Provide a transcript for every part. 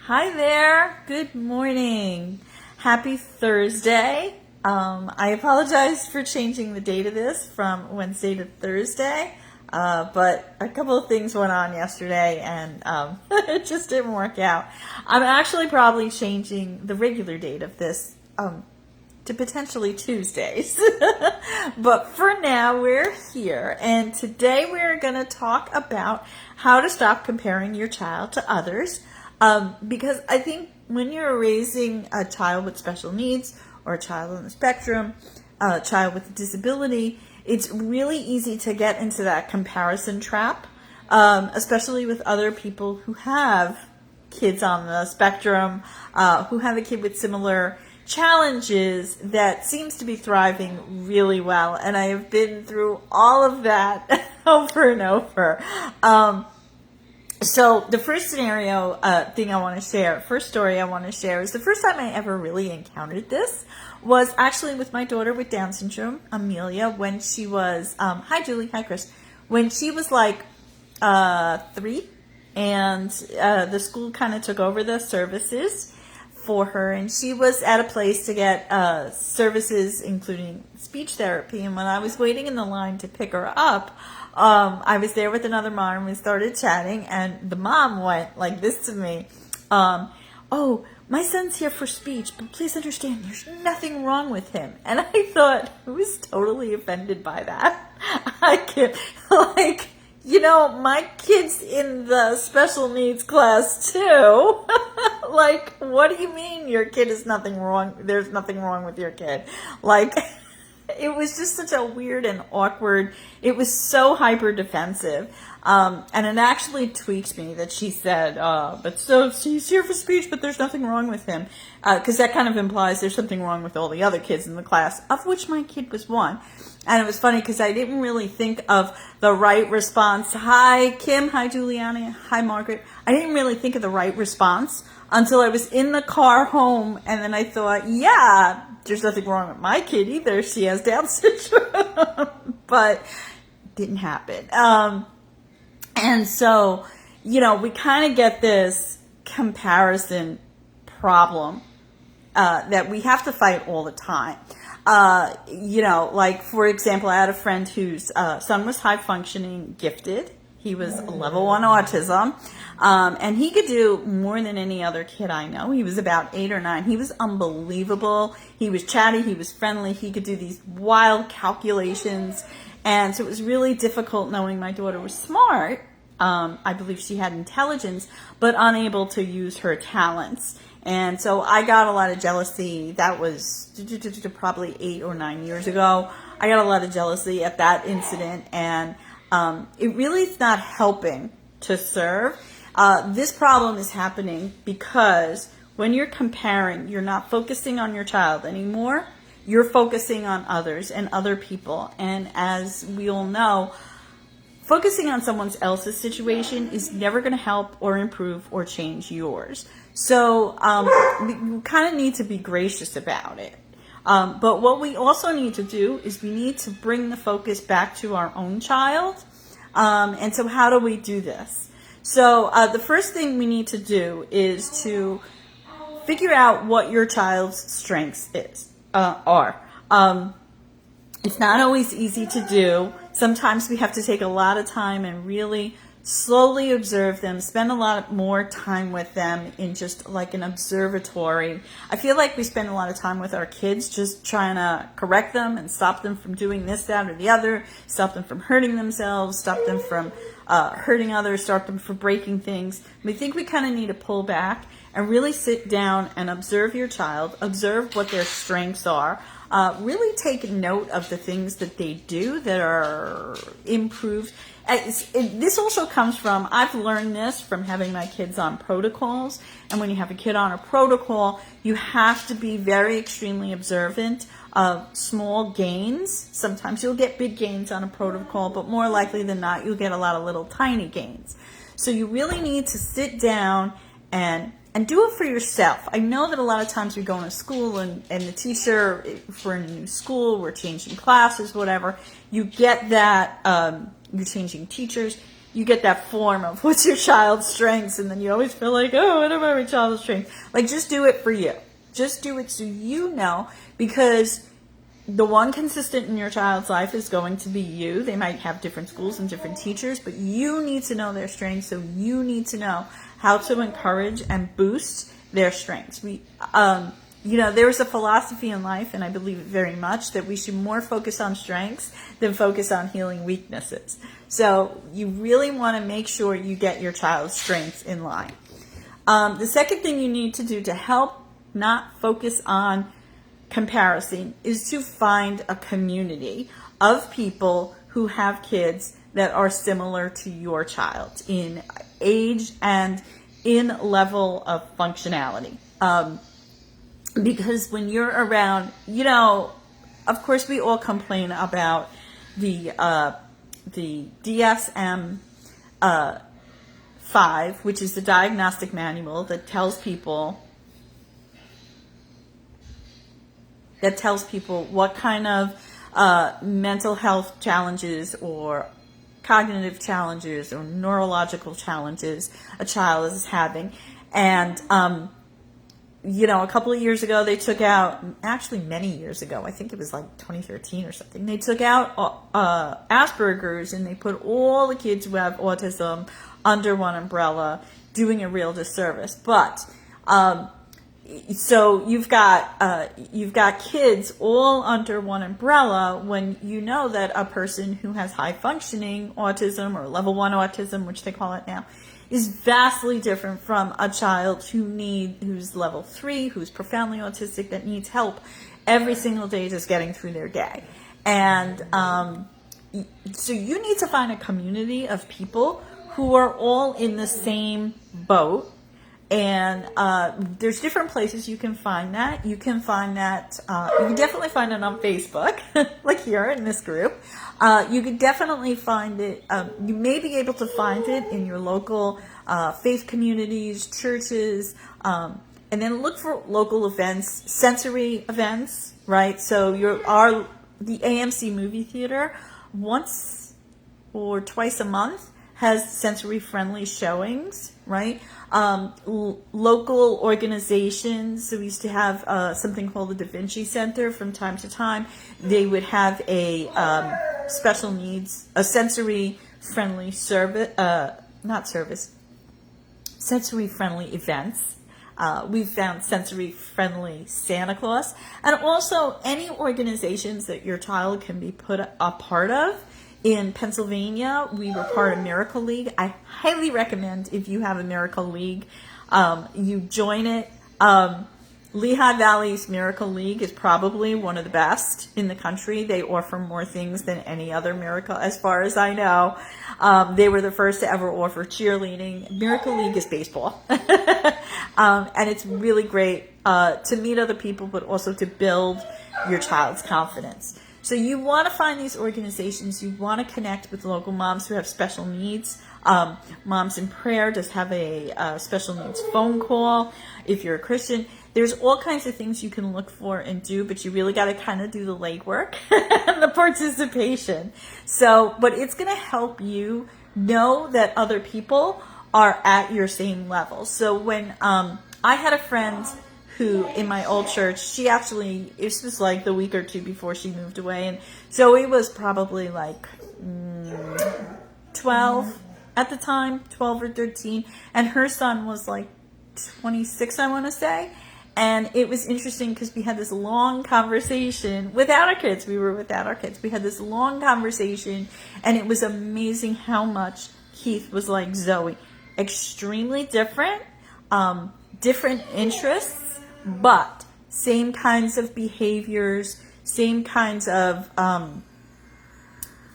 Hi there. Good morning. Happy Thursday. I apologize for changing the date of this from Wednesday to Thursday, but a couple of things went on yesterday and it just didn't work out. I'm actually probably changing the regular date of this to potentially Tuesdays. But for now, we're here, and today we're going to talk about how to stop comparing your child to others. Because I think when you're raising a child with special needs or a child on the spectrum, a child with a disability, it's really easy to get into that comparison trap, especially with other people who have kids on the spectrum, who have a kid with similar challenges that seems to be thriving really well. And I have been through all of that over and over. So the first scenario thing I want to share, first story I want to share is the first time I ever really encountered this was actually with my daughter with Down syndrome, Amelia, when she was, hi Julie, hi Chris, when she was like 3, and the school kind of took over the services for her, and she was at a place to get services including speech therapy. And when I was waiting in the line to pick her up, I was there with another mom and we started chatting, and the mom went like this to me, oh, my son's here for speech, but please understand there's nothing wrong with him. And I thought, I was totally offended by that. I can't, like, my kid's in the special needs class too. Like, what do you mean your kid is nothing wrong? There's nothing wrong with your kid. Like, it was just such a weird and awkward, it was so hyper defensive. And it actually tweaked me that she said, but so he's here for speech, but there's nothing wrong with him. Cause that kind of implies there's something wrong with all the other kids in the class, of which my kid was one. And it was funny because I didn't really think of the right response. Hi, Kim. Hi, Juliana. Hi, Margaret. I didn't really think of the right response until I was in the car home. And then I thought, yeah, there's nothing wrong with my kid either. She has Down syndrome. But it didn't happen. And so, we kind of get this comparison problem that we have to fight all the time. Like, for example, I had a friend whose son was high functioning, gifted. He was level 1 autism. And he could do more than any other kid I know. He was about 8 or 9. He was unbelievable. He was chatty. He was friendly. He could do these wild calculations. And so it was really difficult knowing my daughter was smart. I believe she had intelligence, but unable to use her talents. And so I got a lot of jealousy. That was probably 8 or 9 years ago. I got a lot of jealousy at that incident, and it really is not helping to serve. This problem is happening because when you're comparing, you're not focusing on your child anymore. You're focusing on others and other people. And as we all know, focusing on someone else's situation is never going to help or improve or change yours. So you kind of need to be gracious about it. But what we also need to do is we need to bring the focus back to our own child. And so how do we do this? So the first thing we need to do is to figure out what your child's strengths are. It's not always easy to do. Sometimes we have to take a lot of time and really slowly observe them, spend a lot more time with them in just like an observatory. I feel like we spend a lot of time with our kids just trying to correct them and stop them from doing this, that, or the other, stop them from hurting themselves, stop them from hurting others, stop them from breaking things. We think we kind of need to pull back and really sit down and observe your child, observe what their strengths are. Really take note of the things that they do that are improved. This also comes from, I've learned this from having my kids on protocols. And when you have a kid on a protocol, you have to be very extremely observant of small gains. Sometimes you'll get big gains on a protocol, but more likely than not, you'll get a lot of little tiny gains. So you really need to sit down and do it for yourself. I know that a lot of times we go into school and the teacher, if we're in a new school, we're changing classes, whatever, you get that, you're changing teachers, you get that form of what's your child's strengths, and then you always feel like, oh, what are my child's strengths? Like, just do it for you. Just do it so you know, because the one consistent in your child's life is going to be you. They might have different schools and different teachers, but you need to know their strengths, so you need to know how to encourage and boost their strengths. There's a philosophy in life, and I believe it very much, that we should more focus on strengths than focus on healing weaknesses. So you really want to make sure you get your child's strengths in line. The second thing you need to do to help not focus on comparison is to find a community of people who have kids that are similar to your child in age and in level of functionality. Because when you're around, of course we all complain about the DSM-5, which is the diagnostic manual that tells people what kind of mental health challenges or cognitive challenges or neurological challenges a child is having. And, a couple of years ago, they took out, actually many years ago, I think it was like 2013 or something, they took out Asperger's, and they put all the kids who have autism under one umbrella, doing a real disservice. But so you've got kids all under one umbrella, when you know that a person who has high functioning autism or level 1 autism, which they call it now, is vastly different from a child who's level 3, who's profoundly autistic, that needs help every single day just getting through their day. And so you need to find a community of people who are all in the same boat. And there's different places you can find that. You can find that, you can definitely find it on Facebook, like here in this group. You could definitely find it, you may be able to find it in your local faith communities, churches, and then look for local events, sensory events, right? So the AMC movie theater, once or twice a month, has sensory-friendly showings, right? Local organizations, so we used to have something called the Da Vinci Center from time to time. They would have a special needs, a sensory-friendly sensory-friendly events. We've found sensory-friendly Santa Claus. And also any organizations that your child can be put a part of. In Pennsylvania, we were part of Miracle League. I highly recommend, if you have a Miracle League, you join it. Lehigh Valley's Miracle League is probably one of the best in the country. They offer more things than any other miracle, as far as I know. They were the first to ever offer cheerleading. Miracle League is baseball. And it's really great to meet other people, but also to build your child's confidence. So you want to find these organizations. You want to connect with local moms who have special needs. Moms in Prayer does have a special needs phone call. If you're a Christian, there's all kinds of things you can look for and do, but you really got to kind of do the legwork and the participation. So, but it's going to help you know that other people are at your same level. So when I had a friend who, in my old church, this was like the week or two before she moved away, and Zoe was probably like 12 at the time, 12 or 13, and her son was like 26, I want to say. And it was interesting because we had this long conversation without our kids. We were without our kids. We had this long conversation, and it was amazing how much Keith was like Zoe. Extremely different, different interests, but same kinds of behaviors, same kinds of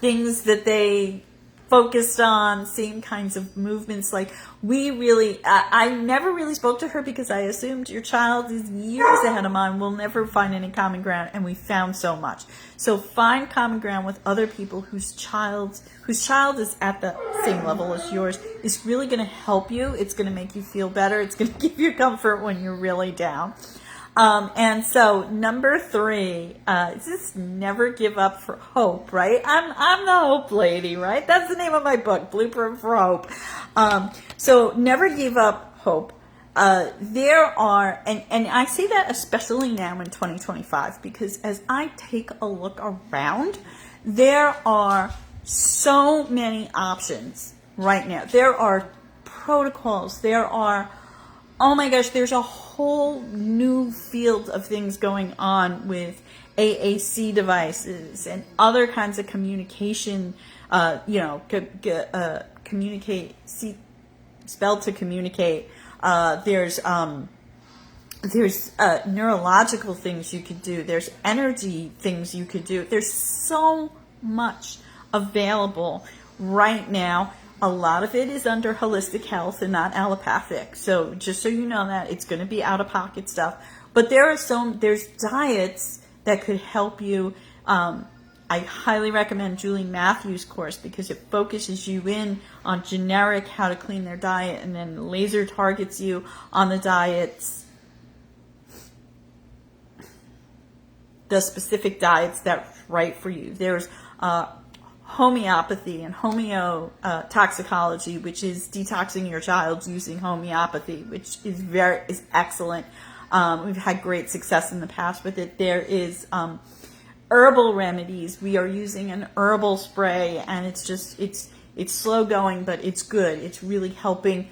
things that they focused on, same kinds of movements. Like I never really spoke to her because I assumed your child is years ahead of mine. We'll never find any common ground, and we found so much. So find common ground with other people whose child is at the same level as yours. Is really going to help you. It's going to make you feel better. It's going to give you comfort when you're really down. And so number 3, is just never give up for hope, right? I'm the hope lady, right? That's the name of my book, Blueprint for Hope. So never give up hope. There are, and I say that especially now in 2025, because as I take a look around, there are so many options right now. There are protocols. There are, oh my gosh, there's a whole new field of things going on with AAC devices and other kinds of communication, communicate, spelled to communicate. There's neurological things you could do. There's energy things you could do. There's so much available right now. A lot of it is under holistic health and not allopathic. So just so you know that, it's going to be out-of-pocket stuff. But there's diets that could help you. I highly recommend Julie Matthews' course because it focuses you in on generic how to clean their diet and then laser targets you on the diets, the specific diets that's right for you. There's homeopathy and homeotoxicology, which is detoxing your child using homeopathy, which is excellent. We've had great success in the past with it. There is herbal remedies. We are using an herbal spray, and it's slow going, but it's good. It's really helping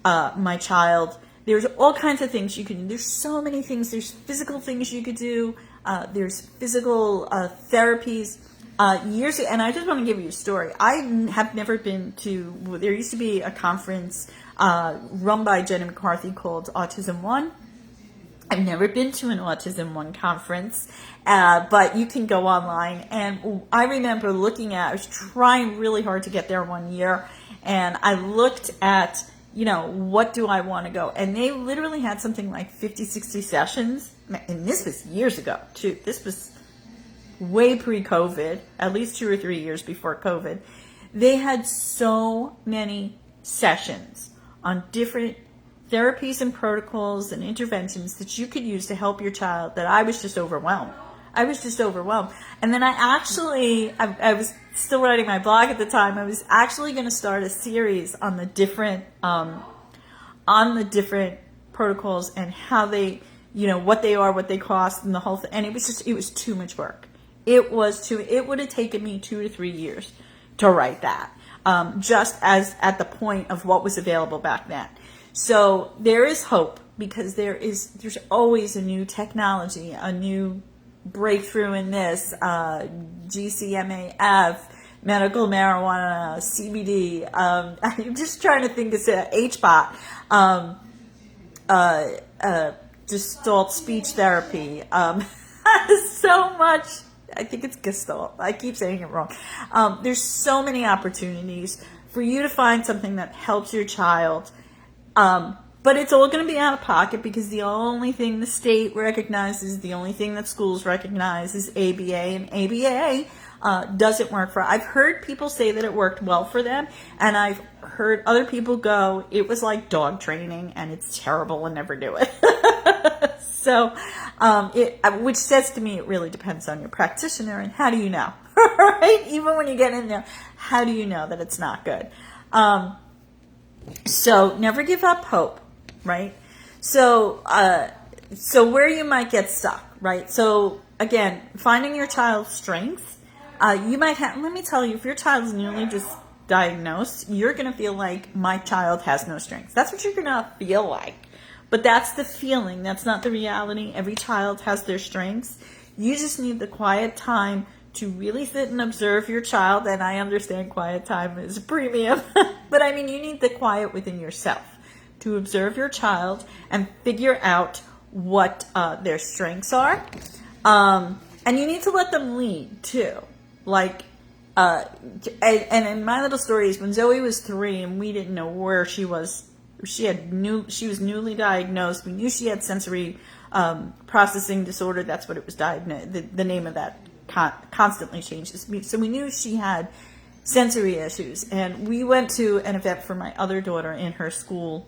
my child. There's all kinds of things you can do. There's so many things. There's physical things you could do. There's physical therapies. Years ago, and I just want to give you a story. I have never been to, there used to be a conference run by Jenny McCarthy called Autism One. I've never been to an Autism One conference, but you can go online. And I remember I was trying really hard to get there one year, and I looked at, what do I want to go? And they literally had something like 50, 60 sessions. And this was years ago, too. This was way pre-COVID, at least 2 or 3 years before COVID. They had so many sessions on different therapies and protocols and interventions that you could use to help your child that I was just overwhelmed. And then I was still writing my blog at the time. I was actually going to start a series on the different protocols and how they, what they are, what they cost, and the whole thing. And it was too much work. It would have taken me 2 to 3 years to write that, just as at the point of what was available back then. So there is hope, because there's always a new technology, a new breakthrough in this, GCMAF, medical marijuana, CBD. I'm just trying to think of HBOT, gestalt speech therapy. So much. I think it's Gestalt. I keep saying it wrong. There's so many opportunities for you to find something that helps your child. But it's all going to be out of pocket, because the only thing the state recognizes, the only thing that schools recognize is ABA, and ABA doesn't work for. I've heard people say that it worked well for them, and I've heard other people go, it was like dog training and it's terrible and never do it. So, which says to me, it really depends on your practitioner, and how do you know, right? Even when you get in there, how do you know that it's not good? So never give up hope, right? So where you might get stuck, right? So again, finding your child's strengths. You might have, let me tell you, if your child's newly just diagnosed, you're going to feel like my child has no strengths. That's what you're going to feel like. But that's the feeling. That's not the reality. Every child has their strengths. You just need the quiet time to really sit and observe your child. And I understand quiet time is a premium. But I mean, you need the quiet within yourself to observe your child and figure out what their strengths are. And you need to let them lead too. Like, and in my little stories, when Zoe was 3 and we didn't know where she was, she was newly diagnosed. We knew she had sensory processing disorder. That's what it was diagnosed. The name of that constantly changes. So we knew she had sensory issues, and we went to an event for my other daughter in her school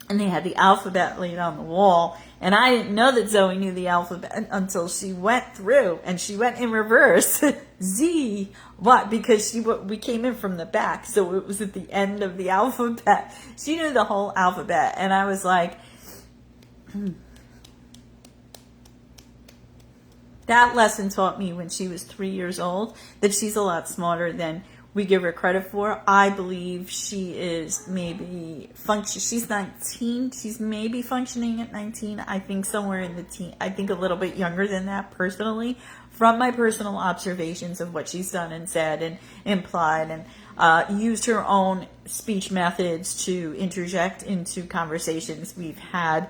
and they had the alphabet laid on the wall. And I didn't know that Zoe knew the alphabet until she went through, and she went in reverse. Z, what? Because we came in from the back, so it was at the end of the alphabet. She knew the whole alphabet, and I was like, That lesson taught me when she was 3 years old that she's a lot smarter than we give her credit for. I believe she is maybe she's 19. She's maybe functioning at 19. I think somewhere in the teen. I think a little bit younger than that personally, from my personal observations of what she's done and said and implied, and used her own speech methods to interject into conversations we've had.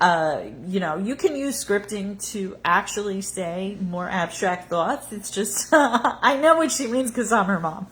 You can use scripting to actually say more abstract thoughts. It's just, I know what she means because I'm her mom.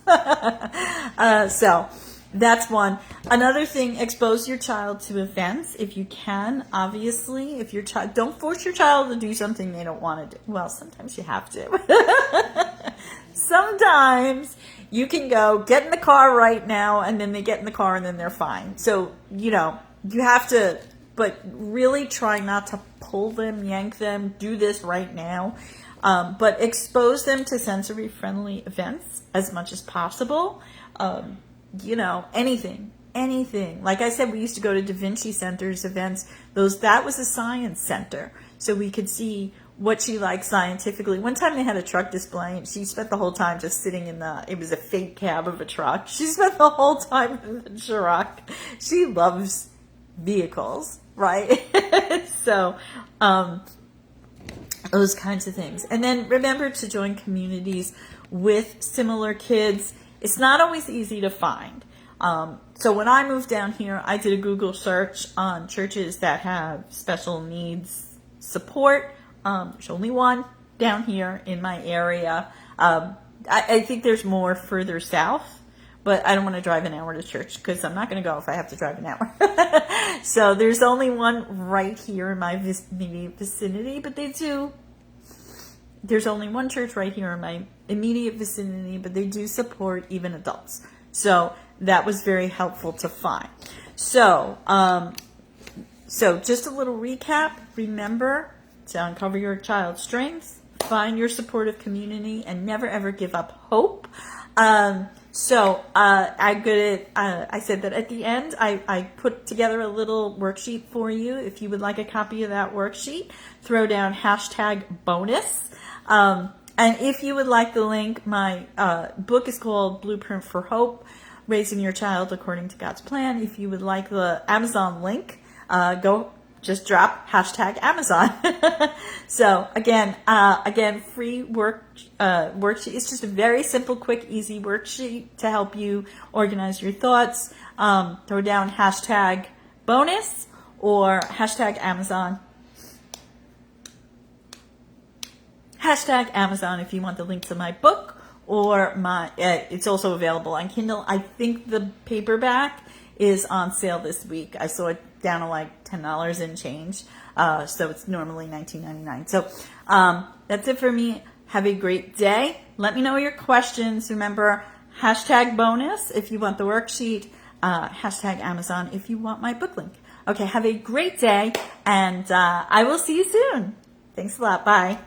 So that's one. Another thing, expose your child to events if you can. Obviously, if your child, don't force your child to do something they don't want to do. Well, sometimes you have to. Sometimes you can go, get in the car right now, and then they get in the car and then they're fine. So, you have to, but really try not to pull them, yank them, do this right now. But expose them to sensory-friendly events as much as possible. Anything. Like I said, we used to go to Da Vinci Center's events. That was a science center. So we could see what she liked scientifically. One time they had a truck display, and she spent the whole time just sitting it was a fake cab of a truck. She spent the whole time in the truck. She loves vehicles, right? So, those kinds of things. And then remember to join communities with similar kids. It's not always easy to find. So when I moved down here, I did a Google search on churches that have special needs support. There's only one down here in my area. I think there's more further south, but I don't want to drive an hour to church because I'm not going to go if I have to drive an hour. So there's only one right here in my immediate vicinity, but there's only one church right here in my immediate vicinity, but they do support even adults. So that was very helpful to find. So just a little recap. Remember to uncover your child's strengths, find your supportive community, and never ever give up hope. I said that at the end, I put together a little worksheet for you. If you would like a copy of that worksheet, throw down #bonus. And if you would like the link, my book is called Blueprint for Hope, Raising Your Child According to God's Plan. If you would like the Amazon link, just drop #Amazon. So again, free worksheet. It's just a very simple, quick, easy worksheet to help you organize your thoughts. Throw down #bonus or #Amazon. #Amazon if you want the link to my book, or it's also available on Kindle. I think the paperback is on sale this week. I saw it down to like $10 and change. So it's normally $19.99. So that's it for me. Have a great day. Let me know your questions. Remember, #bonus if you want the worksheet, #Amazon if you want my book link. Okay, have a great day, and I will see you soon. Thanks a lot. Bye.